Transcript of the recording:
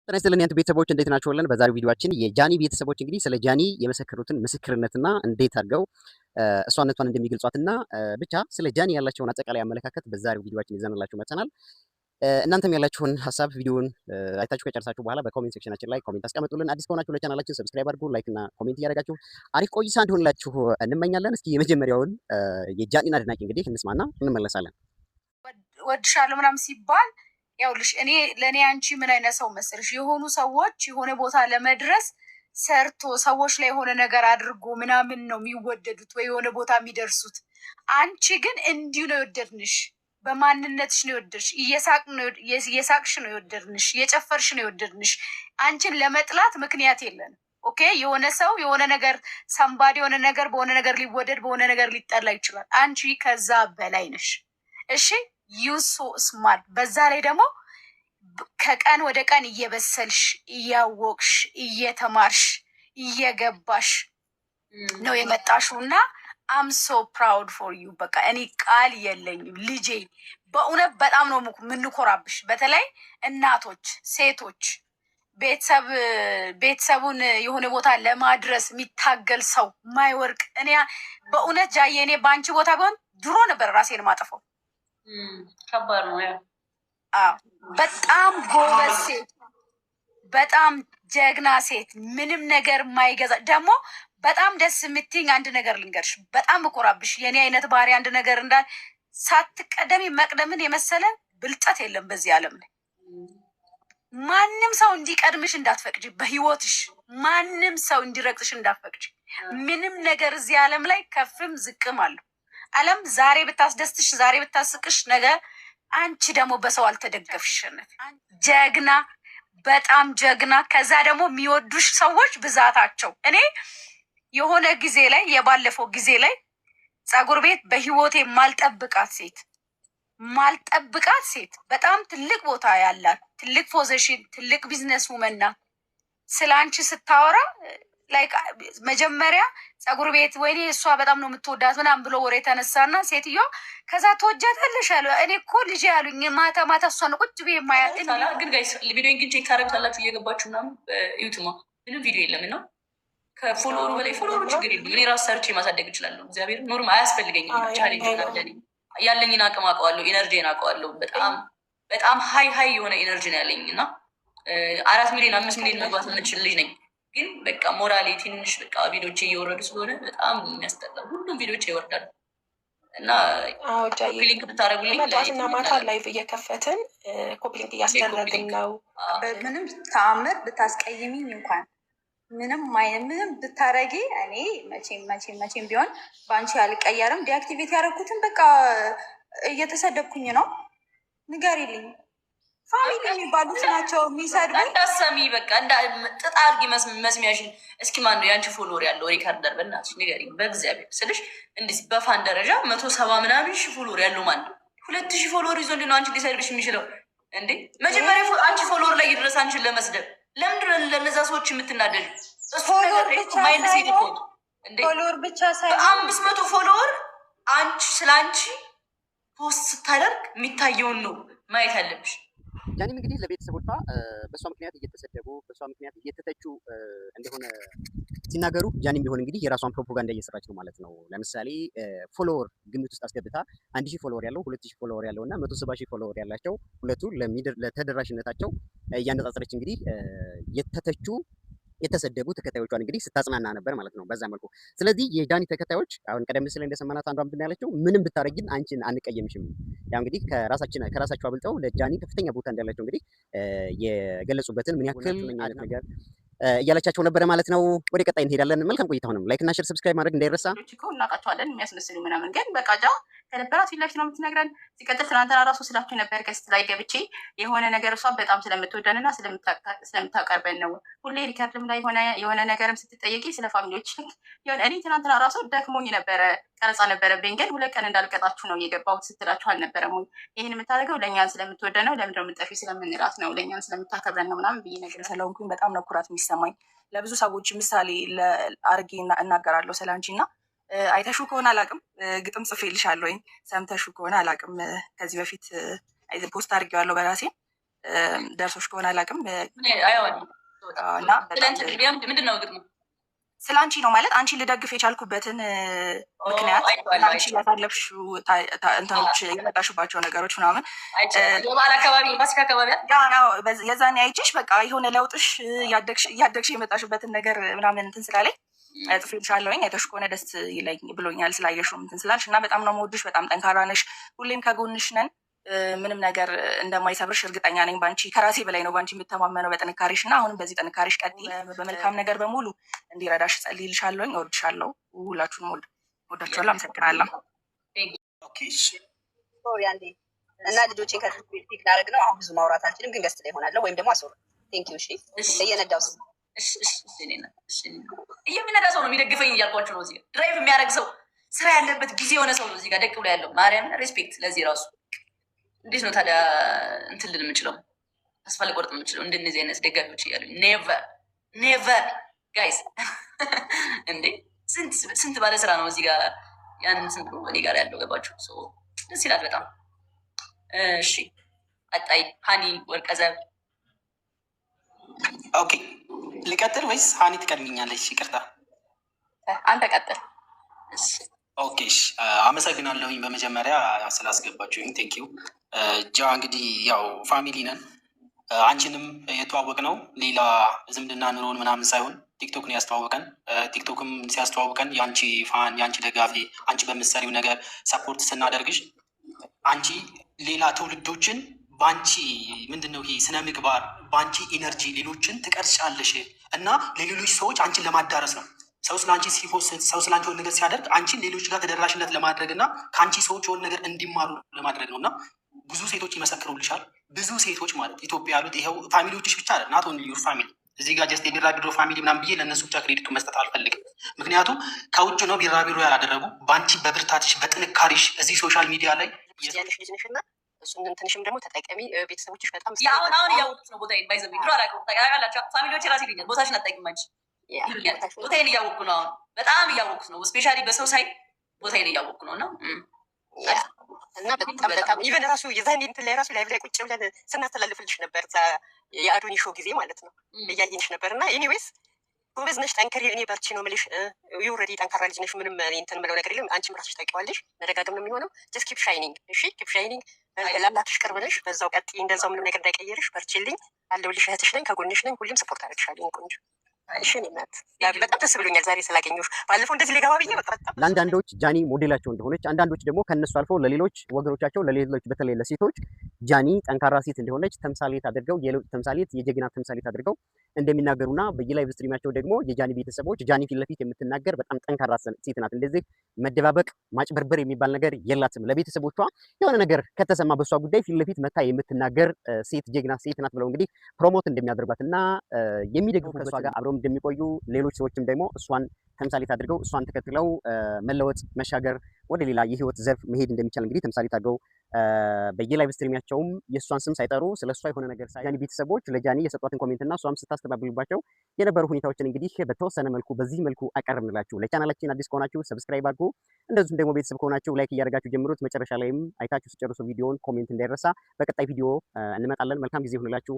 ጤና ይስጥልን የእንትን ቤተሰቦች እንዴት ናችሁልን? በዛሬው ቪዲዮአችን የጃኒ ቤተሰቦች እንግዲህ ስለ ጃኒ የመሰከሩትን ምስክርነትና እንዴት አድርገው እሷነቷን እንደሚገልጿትና ብቻ ስለ ጃኒ ያላቸውን አጠቃላይ አመለካከት በዛሬው ቪዲዮአችን ይዘንላችሁ መጥተናል። እናንተም ያላችሁን ሀሳብ ቪዲዮውን አይታችሁ ከጨረሳችሁ በኋላ በኮሜንት ሴክሽናችን ላይ ኮሜንት አስቀምጡልን። አዲስ ከሆናችሁ ለቻናላችን ሰብስክራይብ አድርጉ፣ ላይክ እና ኮሜንት እያደረጋችሁ አሪፍ ቆይታ እንዲሆንላችሁ እንመኛለን። እስኪ የመጀመሪያውን የጃኒን አድናቂ እንግዲህ እንስማና እንመለሳለን። ወድሻለሁ ምናምን ሲባል ያውልሽ እኔ ለእኔ አንቺ ምን አይነት ሰው መሰልሽ? የሆኑ ሰዎች የሆነ ቦታ ለመድረስ ሰርቶ ሰዎች ላይ የሆነ ነገር አድርጎ ምናምን ነው የሚወደዱት ወይ የሆነ ቦታ የሚደርሱት። አንቺ ግን እንዲሁ ነው የወደድንሽ፣ በማንነትሽ ነው የወደድሽ፣ እየሳቅሽ ነው የወደድንሽ፣ እየጨፈርሽ ነው የወደድንሽ። አንቺን ለመጥላት ምክንያት የለን። ኦኬ የሆነ ሰው የሆነ ነገር ሰንባድ የሆነ ነገር በሆነ ነገር ሊወደድ በሆነ ነገር ሊጠላ ይችላል። አንቺ ከዛ በላይ ነሽ። እሺ ዩሶ ስማርት። በዛ ላይ ደግሞ ከቀን ወደ ቀን እየበሰልሽ እያወቅሽ እየተማርሽ እየገባሽ ነው የመጣሽው እና አም ሶ ፕራውድ ፎር ዩ። በቃ እኔ ቃል የለኝም ልጄ፣ በእውነት በጣም ነው የምንኮራብሽ። በተለይ እናቶች፣ ሴቶች ቤተሰቡን የሆነ ቦታ ለማድረስ የሚታገል ሰው ማይወርቅ። እኔ በእውነት ጃዬ እኔ በአንቺ ቦታ ቢሆን ድሮ ነበር ራሴን ማጠፈው። ከባድ ነው። በጣም ጎበዝ ሴት፣ በጣም ጀግና ሴት፣ ምንም ነገር ማይገዛ ደግሞ በጣም ደስ የምትይኝ አንድ ነገር ልንገርሽ፣ በጣም እኮራብሽ። የኔ አይነት ባህሪ አንድ ነገር እንዳል ሳትቀደሚ መቅደምን የመሰለ ብልጠት የለም በዚህ ዓለም ላይ። ማንም ሰው እንዲቀድምሽ እንዳትፈቅጂ፣ በህይወትሽ ማንም ሰው እንዲረግጥሽ እንዳትፈቅጂ። ምንም ነገር እዚህ ዓለም ላይ ከፍም ዝቅም አለው። ዓለም ዛሬ ብታስደስትሽ፣ ዛሬ ብታስቅሽ፣ ነገ አንቺ ደግሞ በሰው አልተደገፍሽነት። ጀግና፣ በጣም ጀግና። ከዛ ደግሞ የሚወዱሽ ሰዎች ብዛታቸው። እኔ የሆነ ጊዜ ላይ የባለፈው ጊዜ ላይ ፀጉር ቤት በህይወቴ ማልጠብቃት ሴት በጣም ትልቅ ቦታ ያላት፣ ትልቅ ፖዚሽን፣ ትልቅ ቢዝነስ ውመን ናት። ስለ አንቺ ስታወራ ላይክ መጀመሪያ ፀጉር ቤት ወይኔ እሷ በጣም ነው የምትወዳት ምናምን ብሎ ወሬ ተነሳና ሴትዮዋ ከዛ ትወጃታለሽ አሉ። እኔ እኮ ልጅ ያሉኝ ማታ ማታ እሷን ቁጭ ብዬ የማያት ግን ጋይስ ቪዲዮን ግን ቼክ ታደርጉታላችሁ እየገባችሁ ምናምን ዩቱማ ምንም ቪዲዮ የለም እና ከፎሎወሩ በላይ ፎሎወሩ ችግር የለም። እኔ ራስ ሰርቼ ማሳደግ እችላለሁ። እግዚአብሔር ኖርም አያስፈልገኝም። ቻሌንጅ ናርደኒ ያለኝን አቅም አውቀዋለሁ፣ ኤነርጂን አውቀዋለሁ። በጣም ሀይ የሆነ ኤነርጂ ነው ያለኝ እና 4 ሚሊዮን 5 ሚሊዮን መግባት የምችል ልጅ ነኝ። ግን በቃ ሞራሌ ትንሽ በቃ ቪዲዮቼ እየወረዱ ስለሆነ በጣም የሚያስጠላ። ሁሉም ቪዲዮቼ ይወርዳሉ እና ኮፒሊንክ ብታደረጉልኝ ጠዋትና ማታ ላይቭ እየከፈትን ኮፒሊንክ እያስደረግን ነው። ምንም ተአምር ብታስቀይሚኝ እንኳን ምንም ብታረጊ እኔ መቼም ቢሆን በአንቺ አልቀየርም። ዲአክቲቬት ያደረኩትን በቃ እየተሰደብኩኝ ነው። ንገሪልኝ። ፋሚሊ የሚባሉት ናቸው የሚሰድቡ። እንዳሰሚ በቃ ጥጣ አድርጊ መስሚያሽን። እስኪ ማን ነው የአንቺ ፎሎወር ያለው ሪካርደር? በእናትሽ ንገሪኝ በእግዚአብሔር ስልሽ። እንዲህ በፋን ደረጃ 170 ምናምን ሺህ ፎሎወር ያለው ማን ነው? 2000 ፎሎወር ይዞ እንዴት ነው አንቺ ሊሰድብሽ የሚችለው እንዴ? መጀመሪያ አንቺ ፎሎወር ላይ ይድረስ አንቺን ለመስደብ። ለምንድን ለነዛ ሰዎች የምትናደዱ? ፎሎወር ብቻ ሳይሆን 500 ፎሎወር አንቺ ስለ አንቺ ፖስት ስታደርግ የሚታየውን ነው ማየት ያለብሽ። ጃኒም እንግዲህ ለቤተሰቦቿ በሷ ምክንያት እየተሰደቡ በሷ ምክንያት እየተተቹ እንደሆነ ሲናገሩ፣ ጃኒም ቢሆን እንግዲህ የራሷን ፕሮፓጋንዳ እየሰራች ነው ማለት ነው። ለምሳሌ ፎሎወር ግምት ውስጥ አስገብታ 1000 ፎሎወር ያለው 2000 ፎሎወር ያለው እና 170,000 ፎሎወር ያላቸው ሁለቱ ለተደራሽነታቸው እያነጻጸረች እንግዲህ የተሰደቡ ተከታዮቿን እንግዲህ ስታጽናና ነበር ማለት ነው በዛ መልኩ። ስለዚህ የጃኒ ተከታዮች አሁን ቀደም ሲል እንደሰማናት አንዷ ምንድን ያለችው ምንም ብታረጊን አንቺን አንቀየምሽም። ያው እንግዲህ ከራሳቸው አብልጠው ለጃኒ ከፍተኛ ቦታ እንዳላቸው እንግዲህ የገለጹበትን ምን ያክል አይነት ነገር እያለቻቸው ነበረ ማለት ነው። ወደ ቀጣይ እንሄዳለን። መልካም ቆይታ። ሆነም ላይክ እና ሼር ሰብስክራይብ ማድረግ እንዳይረሳ። እናውቃቸዋለን የሚያስመስሉ ምናምን፣ ግን በቃ ጃ ከነበራት ፊት ለፊት ነው የምትነግረን። ሲቀጥል ትናንትና ራሱ ስላችሁ ነበር ገስት ላይ ገብቼ የሆነ ነገር እሷ በጣም ስለምትወደንና ስለምታቀርበን ነው። ሁሌ ሪከርድም ላይ የሆነ ነገርም ስትጠየቂ ስለ ፋሚሊዎች የሆነ እኔ ትናንትና ራሱ ደክሞኝ ነበረ፣ ቀረጻ ነበረብኝ፣ ግን 2 ቀን እንዳልቀጣችሁ ነው የገባሁት ስትላችሁ አልነበረም ወይ? ይህን የምታደርገው ለእኛን ስለምትወደን ነው፣ ለምንድነው የምጠፊ ስለምንላት ነው፣ ለእኛን ስለምታከብረን ነው ምናምን ብዬ ነገር ስለሆንኩኝ በጣም ነው ኩራት የሚሰማኝ። ለብዙ ሰዎች ምሳሌ አርጌ እናገራለሁ ስለ አንቺ እና አይተሹ ከሆነ አላቅም፣ ግጥም ጽፌልሻለሁ ወይም ሰምተሹ ከሆነ አላቅም። ከዚህ በፊት ፖስት አድርጌዋለሁ በራሴ ደርሶች ከሆነ አላውቅም እና ምንድን ነው ግጥሙ? ስለ አንቺ ነው ማለት አንቺን ልደግፍ የቻልኩበትን ምክንያት አንቺ ያሳለፍሽው እንትኖች የመጣሽባቸው ነገሮች ምናምን በዓል አካባቢ ፋሲካ አካባቢ የዛኔ አይቼሽ በቃ የሆነ ለውጥሽ እያደግሽ የመጣሽበትን ነገር ምናምን እንትን ስላለኝ ጽፌልሻለሁኝ። አይተሽ ከሆነ ደስ ይለኝ ብሎኛል ስላየሽው እንትን ስላልሽ እና በጣም ነው የምወድሽ። በጣም ጠንካራ ነሽ። ሁሌም ከጎንሽ ነን። ምንም ነገር እንደማይሰብርሽ እርግጠኛ ነኝ። ባንቺ ከራሴ በላይ ነው ባንቺ የምተማመነው በጥንካሬሽ እና አሁንም በዚህ ጥንካሬሽ ቀጥይ። በመልካም ነገር በሙሉ እንዲረዳሽ ጸልይልሻለሁኝ። እወድሻለሁ። ሁላችሁንም ወዳችኋለሁ። አመሰግናለሁ። እና ልጆቼን ከትምህርት ቤት ፒክ ላደርግ ነው። አሁን ብዙ ማውራት አልችልም፣ ግን ገስት ላይ ሆናለሁ ወይም ደግሞ አስወር ቴንክ ዩ። እሺ እየነዳው የሚነዳ ሰው ነው የሚደግፈኝ እያልኳቸው ነው። እዚህ ድራይቭ የሚያደርግ ሰው ስራ ያለበት ጊዜ የሆነ ሰው ነው እዚህ ጋር ደቅ ብሎ ያለው። ማርያምን ሬስፔክት ለዚህ ራሱ እንዴት ነው ታዲያ እንትን ልል የምችለው? ተስፋ ልቆርጥ የምችለው እንደነዚህ አይነት ደጋፊዎች እያሉ ኔቨር ጋይስ እንዴ ስንት ባለ ስራ ነው እዚህ ጋር ያንን ስንት ነው እኔ ጋር ያለው ገባችሁ? ደስ ይላል በጣም። እሺ ቀጣይ ሀኒ ወርቀዘብ። ኦኬ ልቀጥል ወይስ ሀኒ ትቀድሚኛለች? ይቅርታ አንተ ቀጥል። ኦኬ አመሰግናለሁኝ በመጀመሪያ ስላስገባችሁኝ ቴንኪው። ጃ እንግዲህ ያው ፋሚሊ ነን። አንቺንም የተዋወቅ ነው ሌላ ዝምድና ኑሮን ምናምን ሳይሆን ቲክቶክ ነው ያስተዋወቀን። ቲክቶክም ሲያስተዋውቀን የአንቺ ፋን የአንቺ ደጋፊ አንቺ በምትሰሪው ነገር ሰፖርት ስናደርግሽ አንቺ ሌላ ትውልዶችን በአንቺ ምንድነው ይሄ ስነ ምግባር በአንቺ ኢነርጂ ሌሎችን ትቀርጫለሽ እና ለሌሎች ሰዎች አንቺን ለማዳረስ ነው። ሰው ስለ አንቺ ሲፖስት ሰው ስለ አንቺ የሆነ ነገር ሲያደርግ አንቺን ሌሎች ጋር ተደራሽነት ለማድረግ እና ከአንቺ ሰዎች የሆነ ነገር እንዲማሩ ለማድረግ ነው እና ብዙ ሴቶች ይመሰክሩልሻል። ብዙ ሴቶች ማለት ኢትዮጵያ ያሉት ይኸው ፋሚሊዎችሽ ብቻ አለ ናት ኦንሊ ዩር ፋሚሊ። እዚህ ጋር ጀስት የቢራቢሮ ፋሚሊ ምናምን ብዬ ለእነሱ ብቻ ክሬዲቱ መስጠት አልፈልግም። ምክንያቱም ከውጭ ነው ቢራቢሮ ያላደረጉ በአንቺ በብርታትሽ በጥንካሬሽ እዚህ ሶሻል ሚዲያ ላይ ያለሽ ልጅ ነሽ እና እሱን ትንሽም ደግሞ ተጠቀሚ። ቤተሰቦችሽ በጣም አሁን እያወቁት ነው። ቦታ ባይዘ ድሮ አላውቅም። ፋሚሊዎች ራሴ ይሉኛል ቦታሽን አትጠቂም አንቺ ቦታዬን እያወቅኩ ነው። አሁን በጣም እያወቅኩት ነው። ስፔሻሊ በሰው ሳይ ቦታዬን እያወቅኩ ነው እና በጣም ኢቨን ራሱ የዛኔ እንትን ላይ ራሱ ላይቭ ላይ ቁጭ ብለን ስናስተላልፍልሽ ነበር የአዶኒ ሾው ጊዜ ማለት ነው እያየንሽ ነበር። እና ኤኒዌይስ ጎበዝ ነሽ፣ ጠንከሪ። እኔ በርቺ ነው የምልሽ። ዩረዲ ጠንካራ ልጅ ነሽ። ምንም እንትን የምለው ነገር የለም። አንቺም ራስሽ ታውቂዋለሽ። መደጋገም ነው የሚሆነው። ጀስት ኪፕ ሻይኒንግ። እሺ ኪፕ ሻይኒንግ። ለአምላክሽ ቅርብ ነሽ። በዛው ቀጥይ። እንደዛው ምንም ነገር እንዳይቀየርሽ። በርቺልኝ። አለሁልሽ። እህትሽ ነኝ፣ ከጎንሽ ነኝ። ሁሌም ሰፖርት አደርግሻለሁ ቆንጆ። እሺ እናት በጣም ደስ ብሎኛል ዛሬ ስላገኘሁሽ። ባለፈው እንደዚህ ሊገባ ብዬ በጣም ለአንዳንዶች ጃኒ ሞዴላቸው እንደሆነች፣ አንዳንዶች ደግሞ ከነሱ አልፈው ለሌሎች ወገኖቻቸው ለሌሎች በተለይ ለሴቶች ጃኒ ጠንካራ ሴት እንደሆነች ተምሳሌት አድርገው የለውጥ ተምሳሌት የጀግና ተምሳሌት አድርገው እንደሚናገሩና በየላይቭ ስትሪማቸው ደግሞ የጃኒ ቤተሰቦች ጃኒ ፊት ለፊት የምትናገር በጣም ጠንካራ ሴት ናት፣ እንደዚህ መደባበቅ ማጭበርበር የሚባል ነገር የላትም፣ ለቤተሰቦቿ የሆነ ነገር ከተሰማ በሷ ጉዳይ ፊት ለፊት መታ የምትናገር ሴት ጀግና ሴት ናት ብለው እንግዲህ ፕሮሞት እንደሚያደርጓትና የሚደግፉ ከሷ ጋር አብረው እንደሚቆዩ ሌሎች ሰዎችም ደግሞ እሷን ተምሳሌት አድርገው እሷን ተከትለው መለወጥ መሻገር ወደ ሌላ የህይወት ዘርፍ መሄድ እንደሚቻል እንግዲህ ተምሳሌት አድርገው በየላይቭ ስትሪሚያቸውም የእሷን ስም ሳይጠሩ ስለሷ የሆነ ነገር ጃኒ ቤተሰቦች ለጃኒ የሰጧትን ኮሜንት እና እሷም ስታስተባብሉባቸው የነበሩ ሁኔታዎችን እንግዲህ በተወሰነ መልኩ በዚህ መልኩ አቀርብንላችሁ። ለቻናላችን አዲስ ከሆናችሁ ሰብስክራይብ አድርጉ። እንደዚሁም ደግሞ ቤተሰብ ከሆናችሁ ላይክ እያደረጋችሁ ጀምሩት። መጨረሻ ላይም አይታችሁ ስጨርሱ ቪዲዮውን ኮሜንት እንዳይረሳ። በቀጣይ ቪዲዮ እንመጣለን። መልካም ጊዜ ይሁንላችሁ።